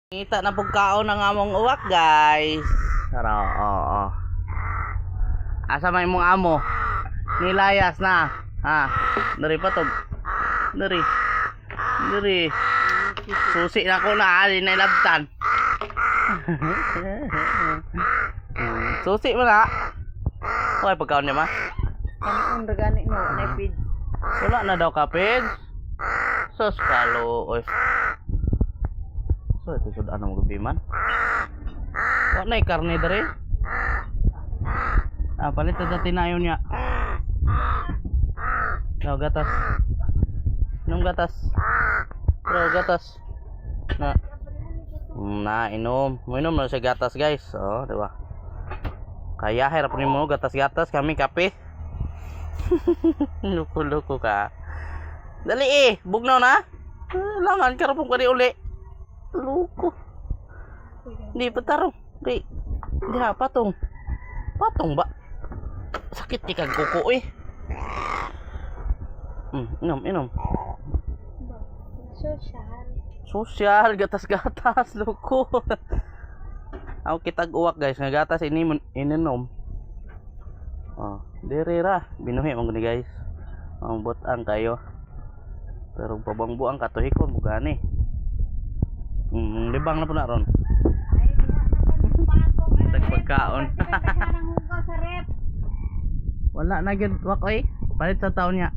Kita na pagkaon ng among uwak, guys. Tara, oo. Asa may mong amo? Nilayas na. Ha? Dari pa to. Dari. Susi na ko na ali na labtan. Susi mo na. Okay, pagkaon niya ma. Ano ang regani no, nepid. Wala na daw kapid. Sus kalo, oy. So ito sud anong gabi man. Wa nay karne dere. Ah, palit ta tinayon niya. No gatas. Inom gatas. Bro, gatas. Na inom. Mo inom na sa gatas, guys. Oh, di ba? Kaya hirap ni mo gatas-gatas, kami kape. Luko-luko ka. Dali bugnaw na. Langan karapong ka di uli. Luko. Di patarong. Di ha, patong. Patong ba? Sakit di kag kuko Inom. Social, gatas-gatas, luko. Ako kitag uwak guys, nga gatas ininom. Oh, dire ra, binuhi mo gani guys. Ang butang kayo. Pero pabangbuang katuhikon mo gani. Libang na po na ron. Pagkaon. Wala na gyud wak oy. Palit sa taon niya.